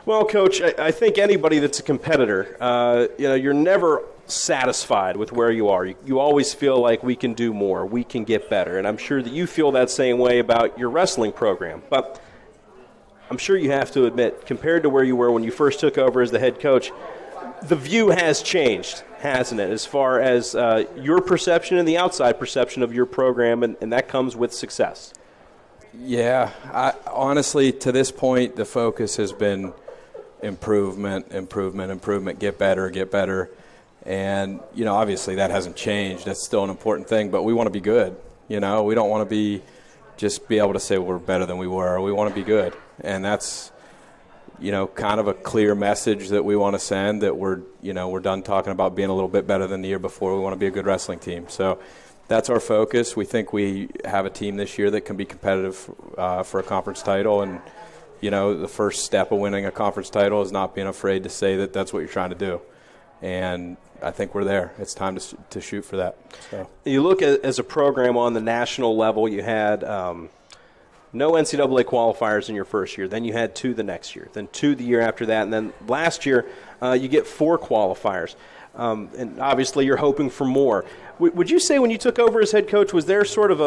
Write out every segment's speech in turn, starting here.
Well, Coach, I think anybody that's a competitor, you're never satisfied with where you are. You always feel like we can do more, we can get better, and I'm sure that you feel that same way about your wrestling program. But I'm sure you have to admit, compared to where you were when you first took over as the head coach, the view has changed, hasn't it, as far as your perception and the outside perception of your program, and that comes with success. Yeah, honestly, to this point, the focus has been improvement, get better. And, obviously that hasn't changed. That's still an important thing, but we want to be good. We don't want to just be able to say we're better than we were. We want to be good. And that's, kind of a clear message that we want to send, that we're done talking about being a little bit better than the year before. We want to be a good wrestling team. So that's our focus. We think we have a team this year that can be competitive for a conference title. And, the first step of winning a conference title is not being afraid to say that that's what you're trying to do. And I think we're there. It's time to shoot for that. So. You look at, as a program on the national level, you had no NCAA qualifiers in your first year. Then you had 2 the next year. Then 2 the year after that. And then last year you get 4 qualifiers. And obviously you're hoping for more. Would you say when you took over as head coach, was there sort of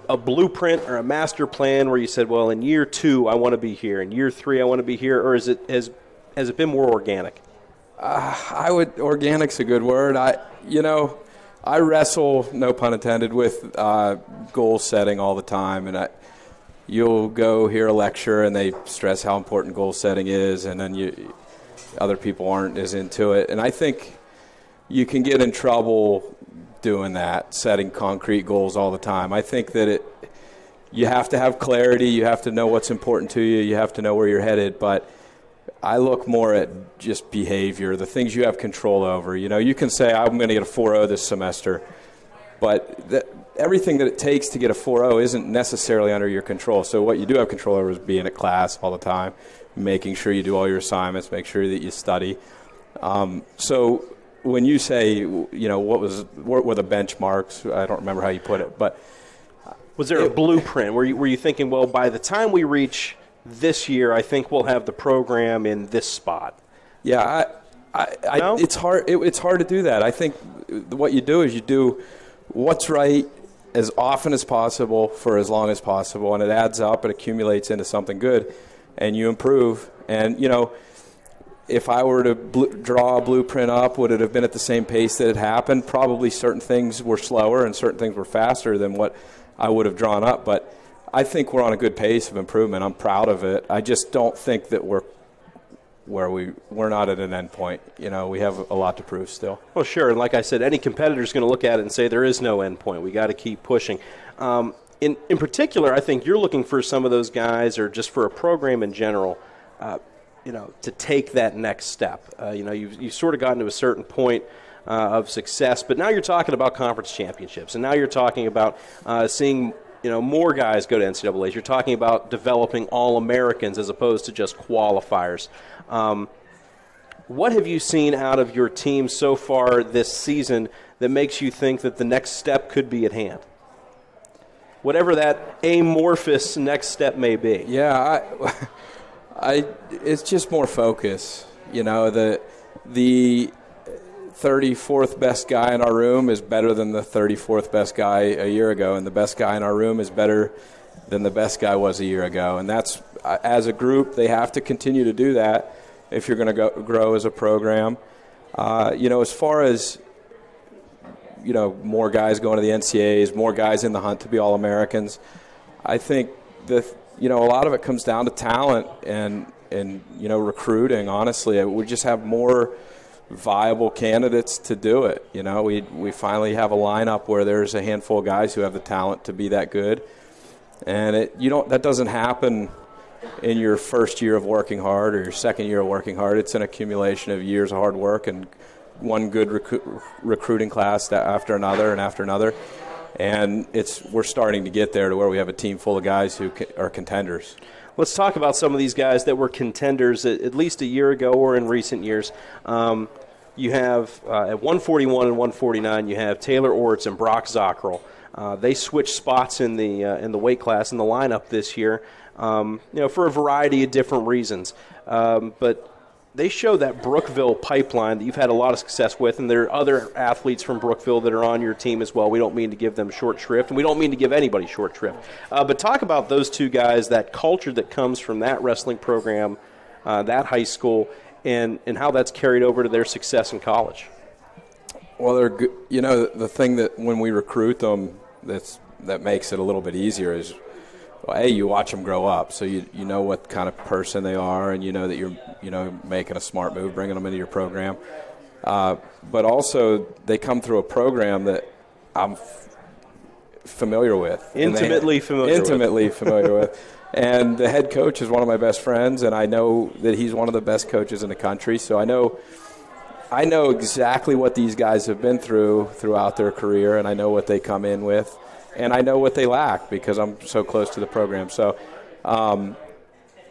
a blueprint or a master plan where you said, well, in year 2 I want to be here, in year 3 I want to be here, or has it been more organic? Organic's a good word. I wrestle, no pun intended, with goal setting all the time, and you'll go hear a lecture and they stress how important goal setting is, and then other people aren't as into it. And I think you can get in trouble doing that, setting concrete goals all the time. I think that you have to have clarity, you have to know what's important to you, you have to know where you're headed, but I look more at just behavior, the things you have control over. You can say, I'm going to get a 4.0 this semester, but everything that it takes to get a 4.0 isn't necessarily under your control. So what you do have control over is being at class all the time, making sure you do all your assignments, make sure that you study. So when you say, what were the benchmarks, I don't remember how you put it, but was there a blueprint? Were you thinking, well, by the time we reach this year, I think we'll have the program in this spot? Yeah, No? It's hard. It's hard to do that. I think what you do is you do what's right as often as possible for as long as possible, and it adds up, it accumulates into something good, and you improve. And, if I were to draw a blueprint up, would it have been at the same pace that it happened? Probably certain things were slower and certain things were faster than what I would have drawn up, but I think we're on a good pace of improvement. I'm proud of it. I just don't think that we're not at an end point. We have a lot to prove still. Well, sure, and like I said, any competitor is going to look at it and say there is no end point. We got to keep pushing. In particular, I think you're looking for some of those guys, or just for a program in general, to take that next step. You've sort of gotten to a certain point of success, but now you're talking about conference championships, and now you're talking about seeing more guys go to NCAAs. You're talking about developing All-Americans as opposed to just qualifiers. What have you seen out of your team so far this season that makes you think that the next step could be at hand? Whatever that amorphous next step may be. Yeah, it's just more focus. The 34th best guy in our room is better than the 34th best guy a year ago, and the best guy in our room is better than the best guy was a year ago. And that's, as a group, they have to continue to do that if you're going to grow as a program. As far as more guys going to the NCAAs, more guys in the hunt to be All-Americans, I think that a lot of it comes down to talent and recruiting. Honestly, we just have more viable candidates to do it. We finally have a lineup where there's a handful of guys who have the talent to be that good, and that doesn't happen in your first year of working hard or your second year of working hard. It's an accumulation of years of hard work and one good recruiting class after another and after another, and we're starting to get there to where we have a team full of guys who are contenders. Let's talk about some of these guys that were contenders at least a year ago or in recent years. You have at 141 and 149, you have Taylor Orts and Brock Zockerl. They switched spots in the weight class in the lineup this year, for a variety of different reasons. but they show that Brookville pipeline that you've had a lot of success with, and there are other athletes from Brookville that are on your team as well. We don't mean to give them short shrift, and we don't mean to give anybody short shrift. But talk about those two guys, that culture that comes from that wrestling program, that high school, and how that's carried over to their success in college. Well, they're good. You know, the thing that when we recruit them that makes it a little bit easier is, well, A, you watch them grow up, so you know what kind of person they are, and you know that you're making a smart move, bringing them into your program. But also, they come through a program that I'm familiar with. Intimately familiar with. And the head coach is one of my best friends, and I know that he's one of the best coaches in the country, so I know exactly what these guys have been throughout their career, and I know what they come in with. And I know what they lack because I'm so close to the program. So,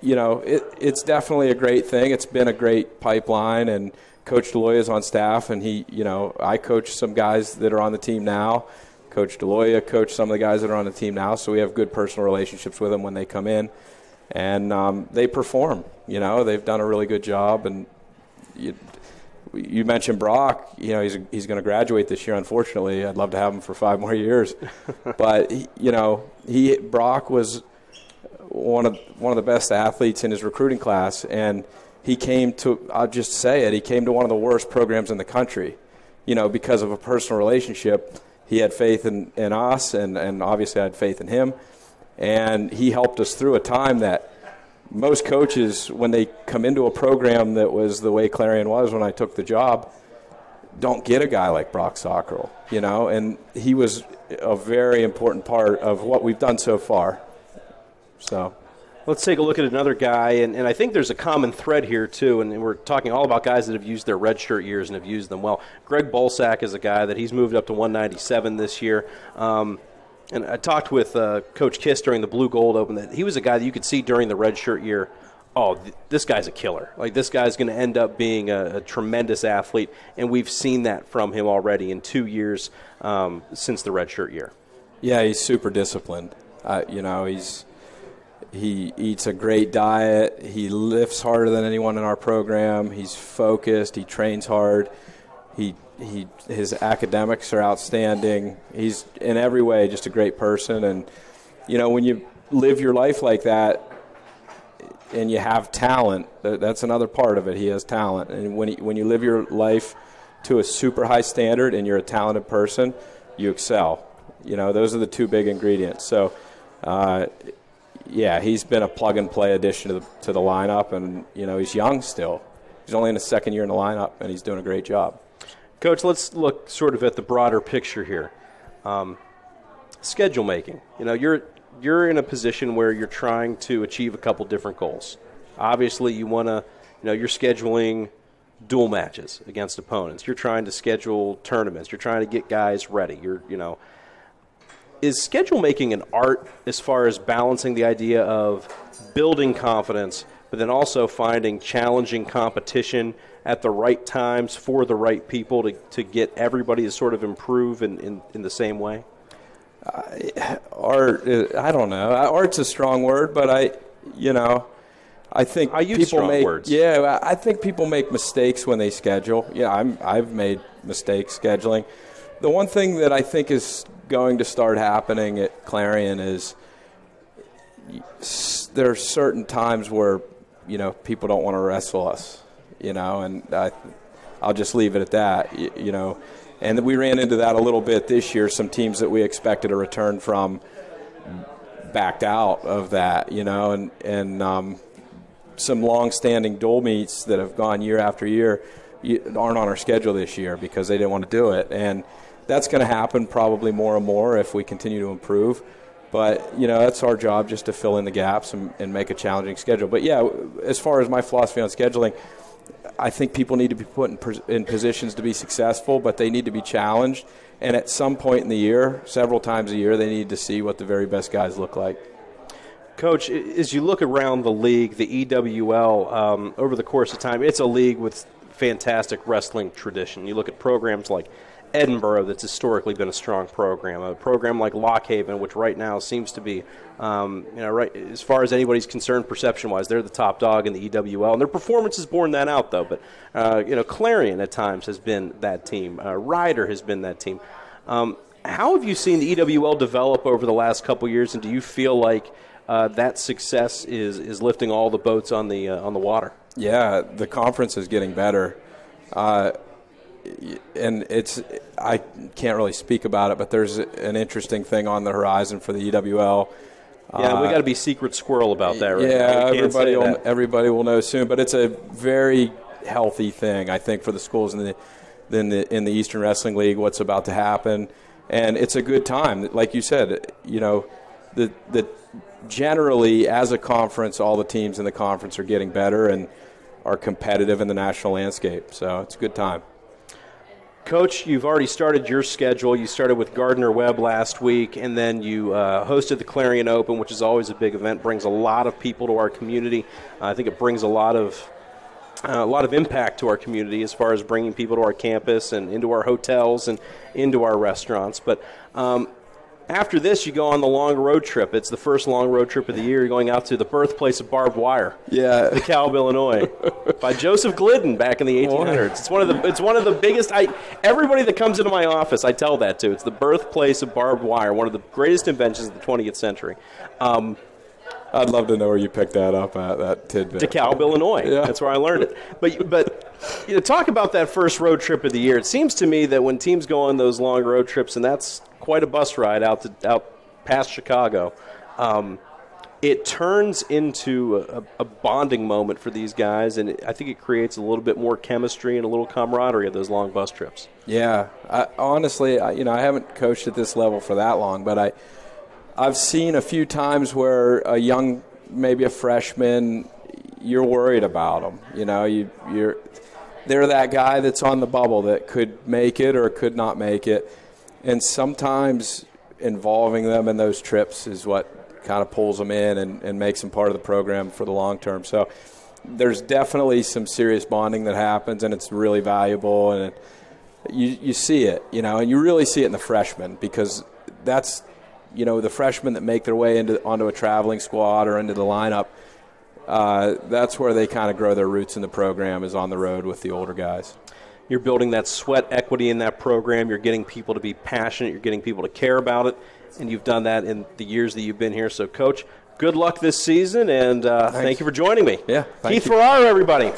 it's definitely a great thing. It's been a great pipeline, and Coach Deloya is on staff, and I coach some guys that are on the team now. Coach Deloya coached some of the guys that are on the team now, so we have good personal relationships with them when they come in. And they perform. They've done a really good job, and you mentioned Brock. He's going to graduate this year. Unfortunately, I'd love to have him for 5 more years. But Brock was one of the best athletes in his recruiting class, and he came to. I'll just say it. He came to one of the worst programs in the country. Because of a personal relationship, he had faith in us, and obviously I had faith in him, and he helped us through a time that. Most coaches, when they come into a program that was the way Clarion was when I took the job, don't get a guy like Brock Sockrell, and he was a very important part of what we've done so far. So, let's take a look at another guy, and I think there's a common thread here too, and we're talking all about guys that have used their redshirt years and have used them well. Greg Bolsack is a guy that he's moved up to 197 this year. And I talked with Coach Kiss during the Blue Gold Open that he was a guy that you could see during the red shirt year, this guy's a killer. Like, this guy's going to end up being a tremendous athlete, and we've seen that from him already in 2 years since the red shirt year. Yeah, he's super disciplined. He eats a great diet. He lifts harder than anyone in our program. He's focused. He trains hard. His academics are outstanding. He's in every way just a great person. And, when you live your life like that and you have talent, that's another part of it. He has talent. And when you live your life to a super high standard and you're a talented person, you excel. Those are the two big ingredients. So, he's been a plug-and-play addition to the lineup. And, he's young still. He's only in his second year in the lineup, and he's doing a great job. Coach, let's look sort of at the broader picture here. Schedule making. You're in a position where you're trying to achieve a couple different goals. Obviously, you want to, you're scheduling dual matches against opponents. You're trying to schedule tournaments. You're trying to get guys ready. Is schedule making an art as far as balancing the idea of building confidence, but then also finding challenging competition at the right times for the right people to get everybody to sort of improve in the same way? Art, I don't know. Art's a strong word, but I think I use strong words. Yeah, I think people make mistakes when they schedule. Yeah, I've made mistakes scheduling. The one thing that I think is going to start happening at Clarion is there are certain times where people don't want to wrestle us. And I'll just leave it at that, And we ran into that a little bit this year. Some teams that we expected a return from backed out of that, and some long-standing dual meets that have gone year after year aren't on our schedule this year because they didn't want to do it. And that's going to happen probably more and more if we continue to improve. But, that's our job, just to fill in the gaps and make a challenging schedule. But, as far as my philosophy on scheduling, I think people need to be put in positions to be successful, but they need to be challenged. And at some point in the year, several times a year, they need to see what the very best guys look like. Coach, as you look around the league, the EWL, over the course of time, it's a league with fantastic wrestling tradition. You look at programs like Edinburgh, that's historically been a strong program. A program like Lockhaven, which right now seems to be, right as far as anybody's concerned, perception-wise, they're the top dog in the EWL, and their performance has borne that out, though. But Clarion at times has been that team. Ryder has been that team. How have you seen the EWL develop over the last couple years, and do you feel like that success is lifting all the boats on the water? Yeah, the conference is getting better. And I can't really speak about it, but there's an interesting thing on the horizon for the EWL. Yeah, we got to be secret squirrel about that, right? Yeah, everybody will know soon, but it's a very healthy thing, I think, for the schools in the Eastern Wrestling League. What's about to happen, and it's a good time. Like you said, the generally as a conference, all the teams in the conference are getting better and are competitive in the national landscape. So it's a good time. Coach, you've already started your schedule. You started with Gardner Webb last week, and then you hosted the Clarion Open, which is always a big event. Brings a lot of people to our community. I think it brings a lot of impact to our community as far as bringing people to our campus and into our hotels and into our restaurants. But after this, you go on the long road trip. It's the first long road trip of the year. You're going out to the birthplace of barbed wire, DeKalb, Illinois, by Joseph Glidden back in the 1800s. It's one of the biggest. Everybody that comes into my office, I tell that to. It's the birthplace of barbed wire, one of the greatest inventions of the 20th century. I'd love to know where you picked that up at, that tidbit. DeKalb, Illinois. Yeah. That's where I learned it. But talk about that first road trip of the year. It seems to me that when teams go on those long road trips, and that's quite a bus ride out past Chicago, it turns into a bonding moment for these guys, and I think it creates a little bit more chemistry and a little camaraderie of those long bus trips. Yeah, honestly, I haven't coached at this level for that long, but I've seen a few times where maybe a freshman, you're worried about them. They're that guy that's on the bubble that could make it or could not make it. And sometimes involving them in those trips is what kind of pulls them in and makes them part of the program for the long term. So there's definitely some serious bonding that happens, and it's really valuable. And you see it, and you really see it in the freshmen, because that's the freshmen that make their way onto a traveling squad or into the lineup. That's where they kind of grow their roots in the program, is on the road with the older guys. You're building that sweat equity in that program. You're getting people to be passionate. You're getting people to care about it. And you've done that in the years that you've been here. So, Coach, good luck this season, and thank you for joining me. Yeah, Keith Ferraro, everybody.